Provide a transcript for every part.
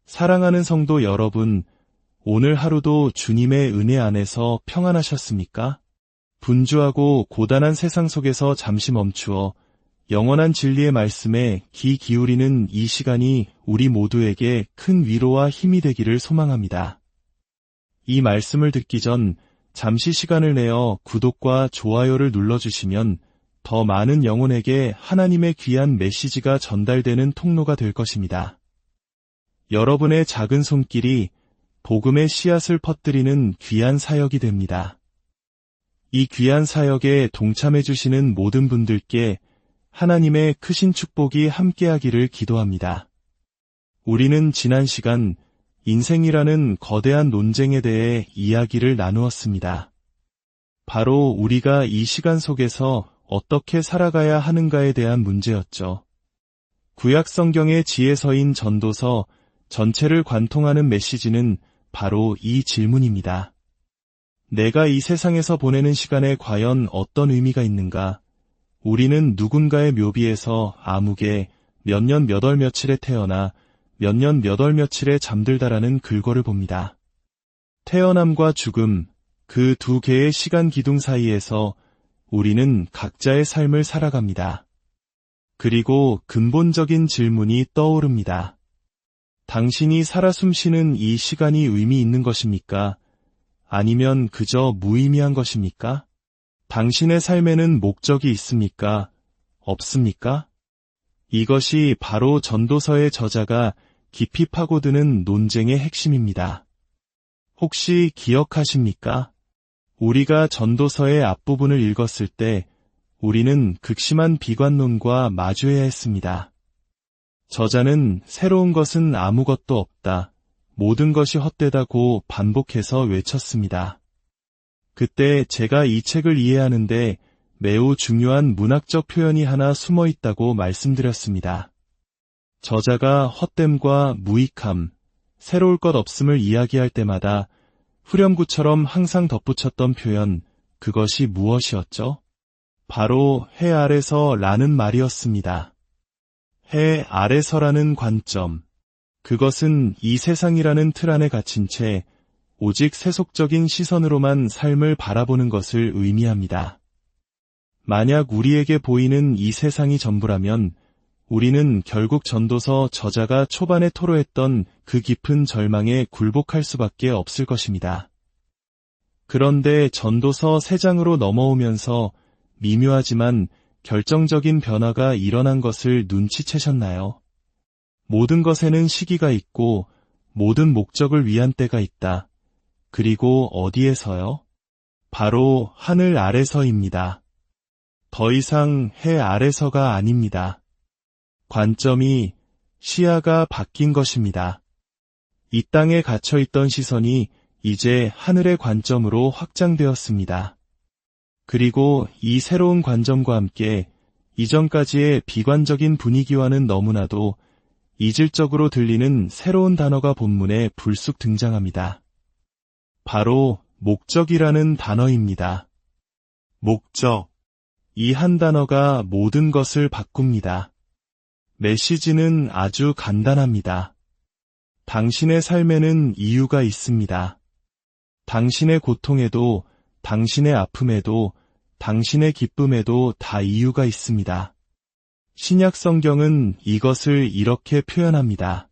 사랑하는 성도 여러분, 오늘 하루도 주님의 은혜 안에서 평안하셨습니까? 분주하고 고단한 세상 속에서 잠시 멈추어 영원한 진리의 말씀에 귀 기울이는 이 시간이 우리 모두에게 큰 위로와 힘이 되기를 소망합니다. 이 말씀을 듣기 전 잠시 시간을 내어 구독과 좋아요를 눌러주시면 더 많은 영혼에게 하나님의 귀한 메시지가 전달되는 통로가 될 것입니다. 여러분의 작은 손길이 복음의 씨앗을 퍼뜨리는 귀한 사역이 됩니다. 이 귀한 사역에 동참해 주시는 모든 분들께 하나님의 크신 축복이 함께하기를 기도합니다. 우리는 지난 시간 인생이라는 거대한 논쟁에 대해 이야기를 나누었습니다. 바로 우리가 이 시간 속에서 어떻게 살아가야 하는가에 대한 문제였죠. 구약 성경의 지혜서인 전도서 전체를 관통하는 메시지는 바로 이 질문입니다. 내가 이 세상에서 보내는 시간에 과연 어떤 의미가 있는가? 우리는 누군가의 묘비에서 아무개 몇 년 몇 월 며칠에 태어나 몇 년 몇 월 며칠에 잠들다라는 글거를 봅니다. 태어남과 죽음, 그 두 개의 시간 기둥 사이에서 우리는 각자의 삶을 살아갑니다. 그리고 근본적인 질문이 떠오릅니다. 당신이 살아 숨쉬는 이 시간이 의미 있는 것입니까? 아니면 그저 무의미한 것입니까? 당신의 삶에는 목적이 있습니까? 없습니까? 이것이 바로 전도서의 저자가 깊이 파고드는 논쟁의 핵심입니다. 혹시 기억하십니까? 우리가 전도서의 앞부분을 읽었을 때 우리는 극심한 비관론과 마주해야 했습니다. 저자는 새로운 것은 아무것도 없다, 모든 것이 헛되다고 반복해서 외쳤습니다. 그때 제가 이 책을 이해하는데 매우 중요한 문학적 표현이 하나 숨어 있다고 말씀드렸습니다. 저자가 헛됨과 무익함, 새로울 것 없음을 이야기할 때마다 후렴구처럼 항상 덧붙였던 표현, 그것이 무엇이었죠? 바로 해 아래서 라는 말이었습니다. 해 아래서라는 관점. 그것은 이 세상이라는 틀 안에 갇힌 채 오직 세속적인 시선으로만 삶을 바라보는 것을 의미합니다. 만약 우리에게 보이는 이 세상이 전부라면 우리는 결국 전도서 저자가 초반에 토로했던 그 깊은 절망에 굴복할 수밖에 없을 것입니다. 그런데 전도서 3장으로 넘어오면서 미묘하지만 결정적인 변화가 일어난 것을 눈치채셨나요? 모든 것에는 시기가 있고 모든 목적을 위한 때가 있다. 그리고 어디에서요? 바로 하늘 아래서입니다. 더 이상 해 아래서가 아닙니다. 관점이, 시야가 바뀐 것입니다. 이 땅에 갇혀있던 시선이 이제 하늘의 관점으로 확장되었습니다. 그리고 이 새로운 관점과 함께 이전까지의 비관적인 분위기와는 너무나도 이질적으로 들리는 새로운 단어가 본문에 불쑥 등장합니다. 바로 목적이라는 단어입니다. 목적. 이 한 단어가 모든 것을 바꿉니다. 메시지는 아주 간단합니다. 당신의 삶에는 이유가 있습니다. 당신의 고통에도, 당신의 아픔에도, 당신의 기쁨에도 다 이유가 있습니다. 신약 성경은 이것을 이렇게 표현합니다.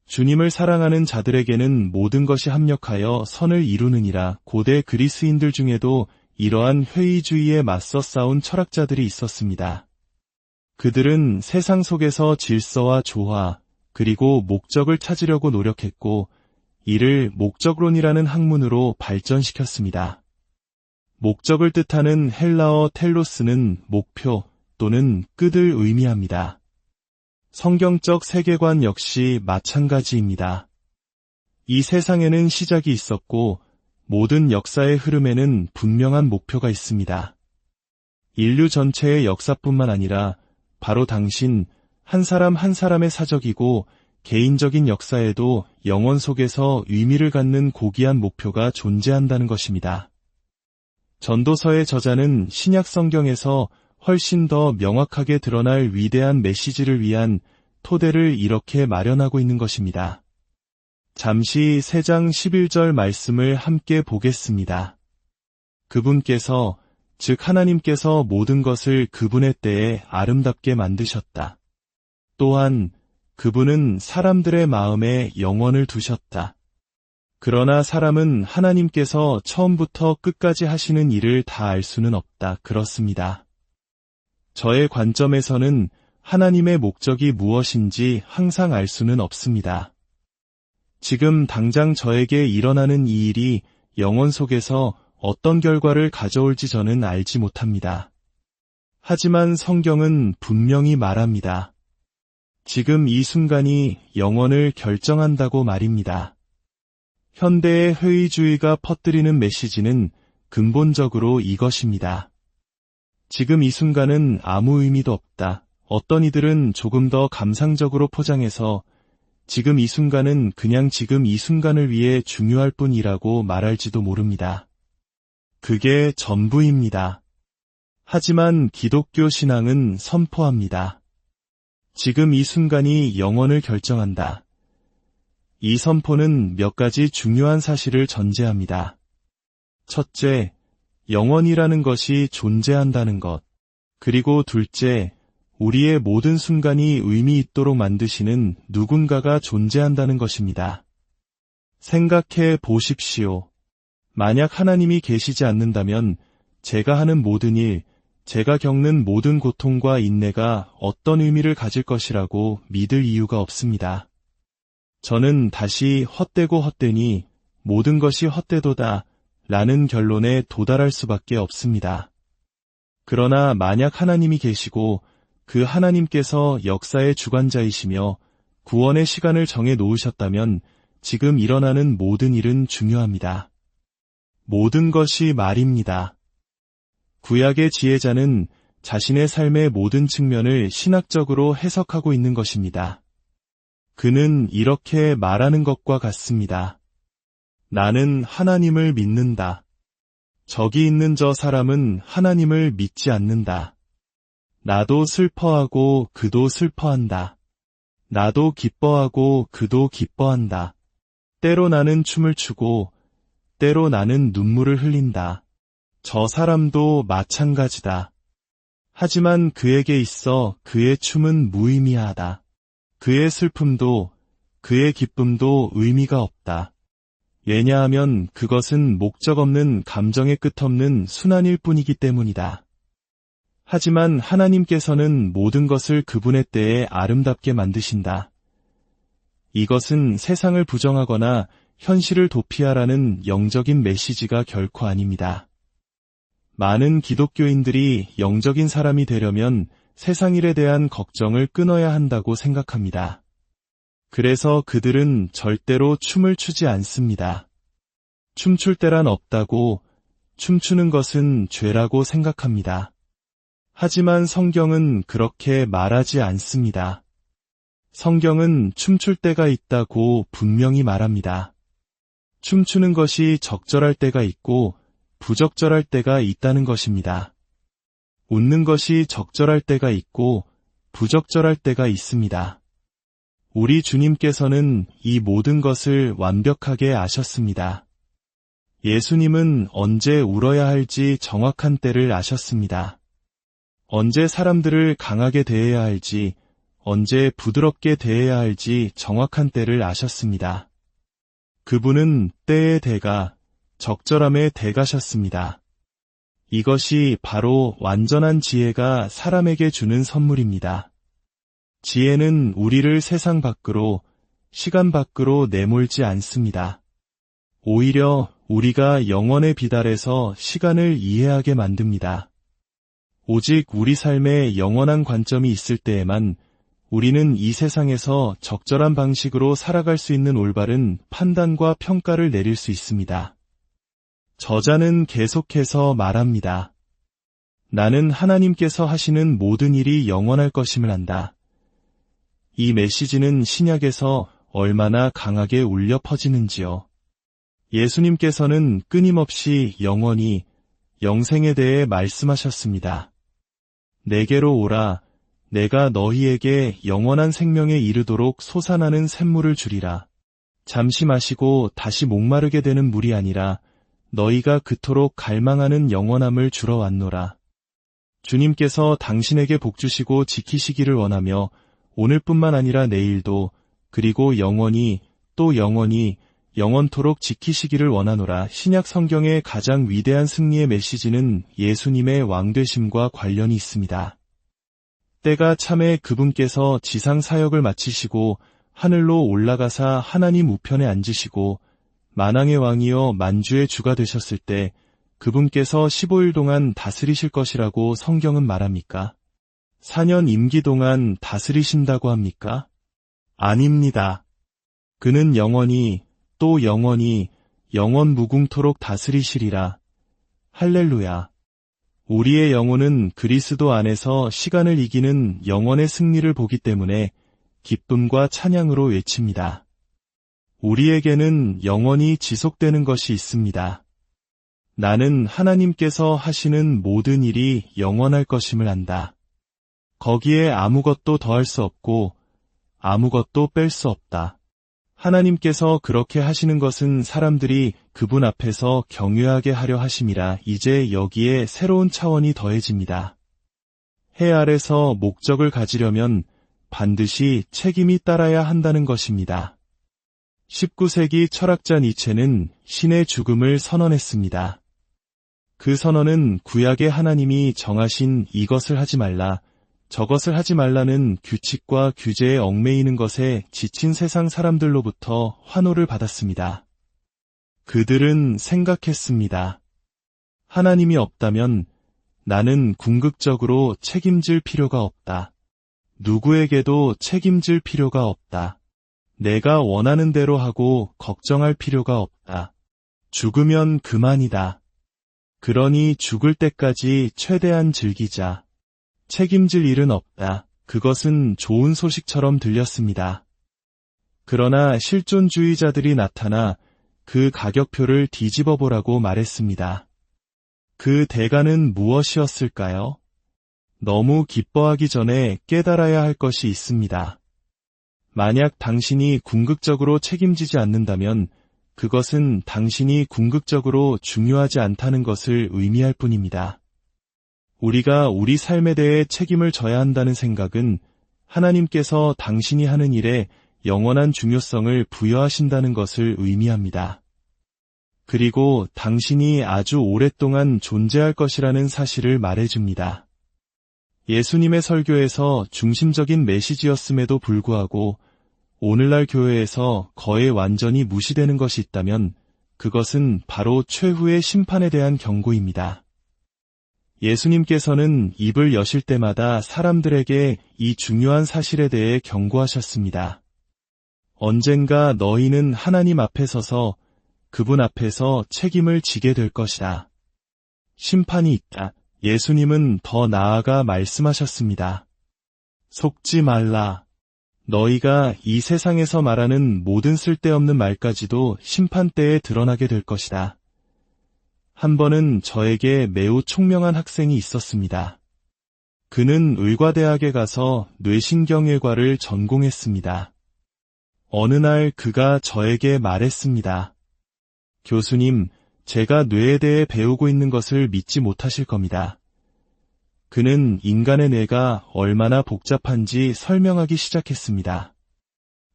주님을 사랑하는 자들에게는 모든 것이 합력하여 선을 이루느니라. 고대 그리스인들 중에도 이러한 회의주의에 맞서 싸운 철학자들이 있었습니다. 그들은 세상 속에서 질서와 조화, 그리고 목적을 찾으려고 노력했고, 이를 목적론이라는 학문으로 발전시켰습니다. 목적을 뜻하는 헬라어 텔로스는 목표 또는 끝을 의미합니다. 성경적 세계관 역시 마찬가지입니다. 이 세상에는 시작이 있었고, 모든 역사의 흐름에는 분명한 목표가 있습니다. 인류 전체의 역사뿐만 아니라 바로 당신 한 사람 한 사람의 사적이고 개인적인 역사에도 영혼 속에서 의미를 갖는 고귀한 목표가 존재한다는 것입니다. 전도서의 저자는 신약 성경에서 훨씬 더 명확하게 드러날 위대한 메시지를 위한 토대를 이렇게 마련하고 있는 것입니다. 잠시 3장 11절 말씀을 함께 보겠습니다. 그분께서, 즉 하나님께서 모든 것을 그분의 때에 아름답게 만드셨다. 또한 그분은 사람들의 마음에 영원을 두셨다. 그러나 사람은 하나님께서 처음부터 끝까지 하시는 일을 다 알 수는 없다. 그렇습니다. 저의 관점에서는 하나님의 목적이 무엇인지 항상 알 수는 없습니다. 지금 당장 저에게 일어나는 이 일이 영원 속에서 어떤 결과를 가져올지 저는 알지 못합니다. 하지만 성경은 분명히 말합니다. 지금 이 순간이 영원을 결정한다고 말입니다. 현대의 회의주의가 퍼뜨리는 메시지는 근본적으로 이것입니다. 지금 이 순간은 아무 의미도 없다. 어떤 이들은 조금 더 감상적으로 포장해서 지금 이 순간은 그냥 지금 이 순간을 위해 중요할 뿐이라고 말할지도 모릅니다. 그게 전부입니다. 하지만 기독교 신앙은 선포합니다. 지금 이 순간이 영원을 결정한다. 이 선포는 몇 가지 중요한 사실을 전제합니다. 첫째, 영원이라는 것이 존재한다는 것. 그리고 둘째, 우리의 모든 순간이 의미 있도록 만드시는 누군가가 존재한다는 것입니다. 생각해 보십시오. 만약 하나님이 계시지 않는다면 제가 하는 모든 일, 제가 겪는 모든 고통과 인내가 어떤 의미를 가질 것이라고 믿을 이유가 없습니다. 저는 다시 헛되고 헛되니 모든 것이 헛되도다 라는 결론에 도달할 수밖에 없습니다. 그러나 만약 하나님이 계시고 그 하나님께서 역사의 주관자이시며 구원의 시간을 정해 놓으셨다면 지금 일어나는 모든 일은 중요합니다. 모든 것이 말입니다. 구약의 지혜자는 자신의 삶의 모든 측면을 신학적으로 해석하고 있는 것입니다. 그는 이렇게 말하는 것과 같습니다. 나는 하나님을 믿는다. 저기 있는 저 사람은 하나님을 믿지 않는다. 나도 슬퍼하고 그도 슬퍼한다. 나도 기뻐하고 그도 기뻐한다. 때로 나는 춤을 추고 때로 나는 눈물을 흘린다. 저 사람도 마찬가지다. 하지만 그에게 있어 그의 춤은 무의미하다. 그의 슬픔도 그의 기쁨도 의미가 없다. 왜냐하면 그것은 목적 없는 감정의 끝없는 순환일 뿐이기 때문이다. 하지만 하나님께서는 모든 것을 그분의 때에 아름답게 만드신다. 이것은 세상을 부정하거나 현실을 도피하라는 영적인 메시지가 결코 아닙니다. 많은 기독교인들이 영적인 사람이 되려면 세상 일에 대한 걱정을 끊어야 한다고 생각합니다. 그래서 그들은 절대로 춤을 추지 않습니다. 춤출 때란 없다고, 춤추는 것은 죄라고 생각합니다. 하지만 성경은 그렇게 말하지 않습니다. 성경은 춤출 때가 있다고 분명히 말합니다. 춤추는 것이 적절할 때가 있고 부적절할 때가 있다는 것입니다. 웃는 것이 적절할 때가 있고 부적절할 때가 있습니다. 우리 주님께서는 이 모든 것을 완벽하게 아셨습니다. 예수님은 언제 울어야 할지 정확한 때를 아셨습니다. 언제 사람들을 강하게 대해야 할지, 언제 부드럽게 대해야 할지 정확한 때를 아셨습니다. 그분은 때의 대가, 적절함의 대가셨습니다. 이것이 바로 완전한 지혜가 사람에게 주는 선물입니다. 지혜는 우리를 세상 밖으로, 시간 밖으로 내몰지 않습니다. 오히려 우리가 영원에 비달해서 시간을 이해하게 만듭니다. 오직 우리 삶에 영원한 관점이 있을 때에만 우리는 이 세상에서 적절한 방식으로 살아갈 수 있는 올바른 판단과 평가를 내릴 수 있습니다. 저자는 계속해서 말합니다. 나는 하나님께서 하시는 모든 일이 영원할 것임을 안다. 이 메시지는 신약에서 얼마나 강하게 울려 퍼지는지요. 예수님께서는 끊임없이 영원히, 영생에 대해 말씀하셨습니다. 내게로 오라, 내가 너희에게 영원한 생명에 이르도록 솟아나는 샘물을 주리라. 잠시 마시고 다시 목마르게 되는 물이 아니라 너희가 그토록 갈망하는 영원함을 주러 왔노라. 주님께서 당신에게 복주시고 지키시기를 원하며 오늘뿐만 아니라 내일도 그리고 영원히 또 영원히 영원토록 지키시기를 원하노라. 신약 성경의 가장 위대한 승리의 메시지는 예수님의 왕되심과 관련이 있습니다. 때가 참에 그분께서 지상 사역을 마치시고 하늘로 올라가사 하나님 우편에 앉으시고 만왕의 왕이여 만주의 주가 되셨을 때 그분께서 15일 동안 다스리실 것이라고 성경은 말합니까? 4년 임기 동안 다스리신다고 합니까? 아닙니다. 그는 영원히 또 영원히 영원 무궁토록 다스리시리라. 할렐루야. 우리의 영혼은 그리스도 안에서 시간을 이기는 영원의 승리를 보기 때문에 기쁨과 찬양으로 외칩니다. 우리에게는 영원히 지속되는 것이 있습니다. 나는 하나님께서 하시는 모든 일이 영원할 것임을 안다. 거기에 아무것도 더할 수 없고 아무것도 뺄 수 없다. 하나님께서 그렇게 하시는 것은 사람들이 그분 앞에서 경외하게 하려 하심이라. 이제 여기에 새로운 차원이 더해집니다. 해 아래서 목적을 가지려면 반드시 책임이 따라야 한다는 것입니다. 19세기 철학자 니체는 신의 죽음을 선언했습니다. 그 선언은 구약의 하나님이 정하신 이것을 하지 말라, 저것을 하지 말라는 규칙과 규제에 얽매이는 것에 지친 세상 사람들로부터 환호를 받았습니다. 그들은 생각했습니다. 하나님이 없다면 나는 궁극적으로 책임질 필요가 없다. 누구에게도 책임질 필요가 없다. 내가 원하는 대로 하고 걱정할 필요가 없다. 죽으면 그만이다. 그러니 죽을 때까지 최대한 즐기자. 책임질 일은 없다. 그것은 좋은 소식처럼 들렸습니다. 그러나 실존주의자들이 나타나 그 가격표를 뒤집어 보라고 말했습니다. 그 대가는 무엇이었을까요? 너무 기뻐하기 전에 깨달아야 할 것이 있습니다. 만약 당신이 궁극적으로 책임지지 않는다면 그것은 당신이 궁극적으로 중요하지 않다는 것을 의미할 뿐입니다. 우리가 우리 삶에 대해 책임을 져야 한다는 생각은 하나님께서 당신이 하는 일에 영원한 중요성을 부여하신다는 것을 의미합니다. 그리고 당신이 아주 오랫동안 존재할 것이라는 사실을 말해줍니다. 예수님의 설교에서 중심적인 메시지였음에도 불구하고 오늘날 교회에서 거의 완전히 무시되는 것이 있다면 그것은 바로 최후의 심판에 대한 경고입니다. 예수님께서는 입을 여실 때마다 사람들에게 이 중요한 사실에 대해 경고하셨습니다. 언젠가 너희는 하나님 앞에 서서 그분 앞에서 책임을 지게 될 것이다. 심판이 있다. 예수님은 더 나아가 말씀하셨습니다. 속지 말라. 너희가 이 세상에서 말하는 모든 쓸데없는 말까지도 심판 때에 드러나게 될 것이다. 한 번은 저에게 매우 총명한 학생이 있었습니다. 그는 의과대학에 가서 뇌신경외과를 전공했습니다. 어느 날 그가 저에게 말했습니다. 교수님, 제가 뇌에 대해 배우고 있는 것을 믿지 못하실 겁니다. 그는 인간의 뇌가 얼마나 복잡한지 설명하기 시작했습니다.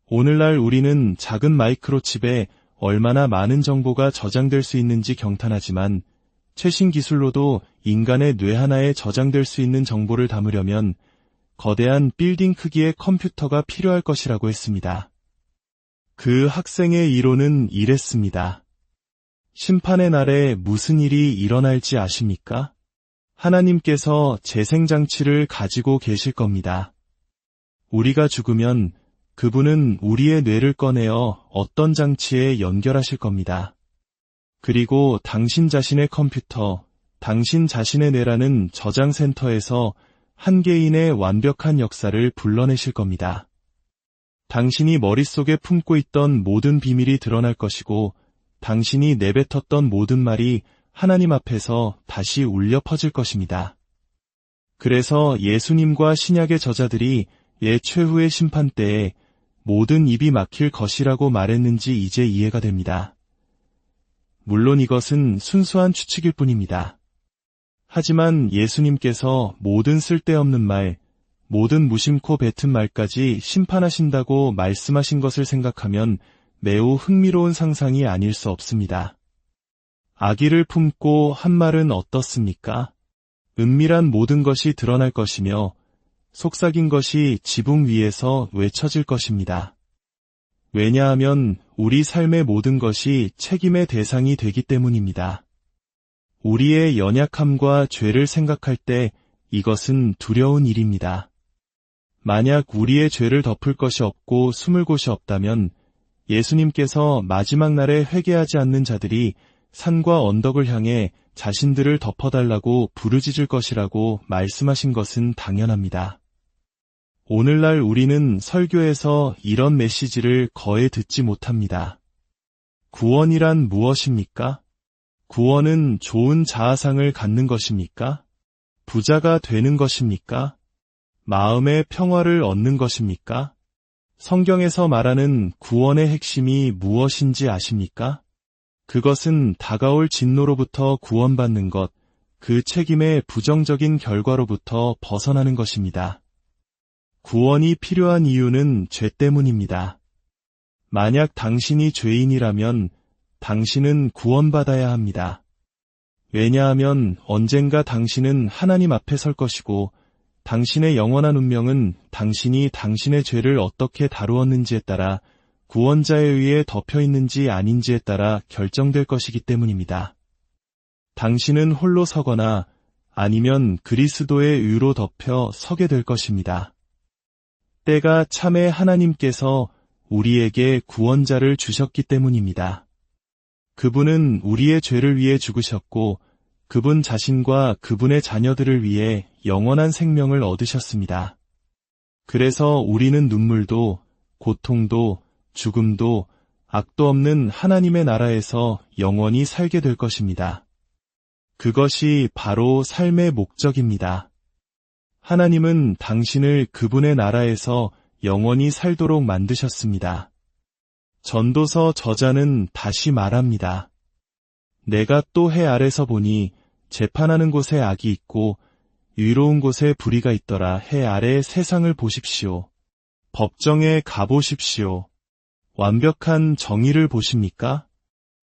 오늘날 우리는 작은 마이크로칩에 얼마나 많은 정보가 저장될 수 있는지 경탄하지만 최신 기술로도 인간의 뇌 하나에 저장될 수 있는 정보를 담으려면 거대한 빌딩 크기의 컴퓨터가 필요할 것이라고 했습니다. 그 학생의 이론은 이랬습니다. 심판의 날에 무슨 일이 일어날지 아십니까? 하나님께서 재생장치를 가지고 계실 겁니다. 우리가 죽으면 그분은 우리의 뇌를 꺼내어 어떤 장치에 연결하실 겁니다. 그리고 당신 자신의 컴퓨터, 당신 자신의 뇌라는 저장센터에서 한 개인의 완벽한 역사를 불러내실 겁니다. 당신이 머릿속에 품고 있던 모든 비밀이 드러날 것이고 당신이 내뱉었던 모든 말이 하나님 앞에서 다시 울려 퍼질 것입니다. 그래서 예수님과 신약의 저자들이 최후의 심판 때에 모든 입이 막힐 것이라고 말했는지 이제 이해가 됩니다. 물론 이것은 순수한 추측일 뿐입니다. 하지만 예수님께서 모든 쓸데없는 말, 모든 무심코 뱉은 말까지 심판하신다고 말씀하신 것을 생각하면 매우 흥미로운 상상이 아닐 수 없습니다. 아기를 품고 한 말은 어떻습니까? 은밀한 모든 것이 드러날 것이며 속삭인 것이 지붕 위에서 외쳐질 것입니다. 왜냐하면 우리 삶의 모든 것이 책임의 대상이 되기 때문입니다. 우리의 연약함과 죄를 생각할 때 이것은 두려운 일입니다. 만약 우리의 죄를 덮을 것이 없고 숨을 곳이 없다면 예수님께서 마지막 날에 회개하지 않는 자들이 산과 언덕을 향해 자신들을 덮어달라고 부르짖을 것이라고 말씀하신 것은 당연합니다. 오늘날 우리는 설교에서 이런 메시지를 거의 듣지 못합니다. 구원이란 무엇입니까? 구원은 좋은 자아상을 갖는 것입니까? 부자가 되는 것입니까? 마음의 평화를 얻는 것입니까? 성경에서 말하는 구원의 핵심이 무엇인지 아십니까? 그것은 다가올 진노로부터 구원받는 것, 그 책임의 부정적인 결과로부터 벗어나는 것입니다. 구원이 필요한 이유는 죄 때문입니다. 만약 당신이 죄인이라면 당신은 구원받아야 합니다. 왜냐하면 언젠가 당신은 하나님 앞에 설 것이고 당신의 영원한 운명은 당신이 당신의 죄를 어떻게 다루었는지에 따라 구원자에 의해 덮여 있는지 아닌지에 따라 결정될 것이기 때문입니다. 당신은 홀로 서거나 아니면 그리스도의 의로 덮여 서게 될 것입니다. 때가 참에 하나님께서 우리에게 구원자를 주셨기 때문입니다. 그분은 우리의 죄를 위해 죽으셨고 그분 자신과 그분의 자녀들을 위해 영원한 생명을 얻으셨습니다. 그래서 우리는 눈물도, 고통도, 죽음도, 악도 없는 하나님의 나라에서 영원히 살게 될 것입니다. 그것이 바로 삶의 목적입니다. 하나님은 당신을 그분의 나라에서 영원히 살도록 만드셨습니다. 전도서 저자는 다시 말합니다. 내가 또 해 아래서 보니 재판하는 곳에 악이 있고 의로운 곳에 불의가 있더라. 해 아래 세상을 보십시오. 법정에 가보십시오. 완벽한 정의를 보십니까?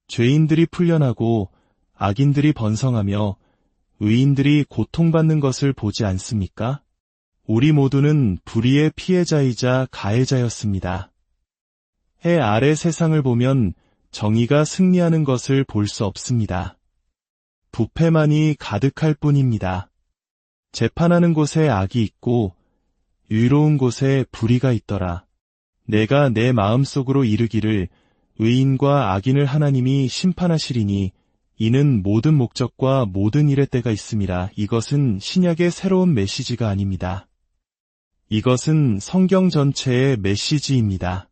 죄인들이 풀려나고 악인들이 번성하며 의인들이 고통받는 것을 보지 않습니까? 우리 모두는 불의의 피해자이자 가해자였습니다. 해 아래 세상을 보면 정의가 승리하는 것을 볼 수 없습니다. 부패만이 가득할 뿐입니다. 재판하는 곳에 악이 있고 의로운 곳에 불의가 있더라. 내가 내 마음속으로 이르기를 의인과 악인을 하나님이 심판하시리니 이는 모든 목적과 모든 일의 때가 있음이라. 이것은 신약의 새로운 메시지가 아닙니다. 이것은 성경 전체의 메시지입니다.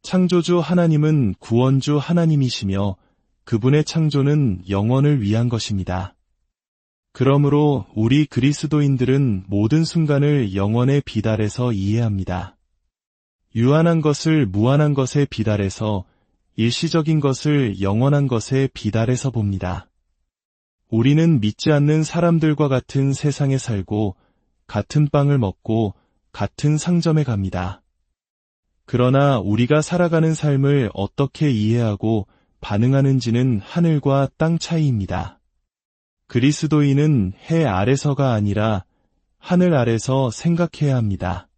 창조주 하나님은 구원주 하나님이시며 그분의 창조는 영원을 위한 것입니다. 그러므로 우리 그리스도인들은 모든 순간을 영원의 비달에서 이해합니다. 유한한 것을 무한한 것에 비달해서 일시적인 것을 영원한 것에 비달해서 봅니다. 우리는 믿지 않는 사람들과 같은 세상에 살고 같은 빵을 먹고 같은 상점에 갑니다. 그러나 우리가 살아가는 삶을 어떻게 이해하고 반응하는지는 하늘과 땅 차이입니다. 그리스도인은 해 아래서가 아니라 하늘 아래서 생각해야 합니다.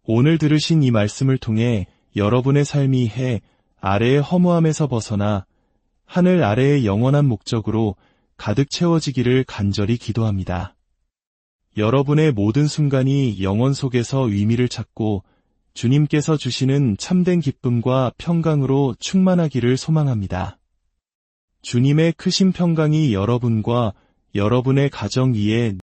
오늘 들으신 이 말씀을 통해 여러분의 삶이 해 아래의 허무함에서 벗어나 하늘 아래의 영원한 목적으로 가득 채워지기를 간절히 기도합니다. 여러분의 모든 순간이 영원 속에서 의미를 찾고 주님께서 주시는 참된 기쁨과 평강으로 충만하기를 소망합니다. 주님의 크신 평강이 여러분과 여러분의 가정 위에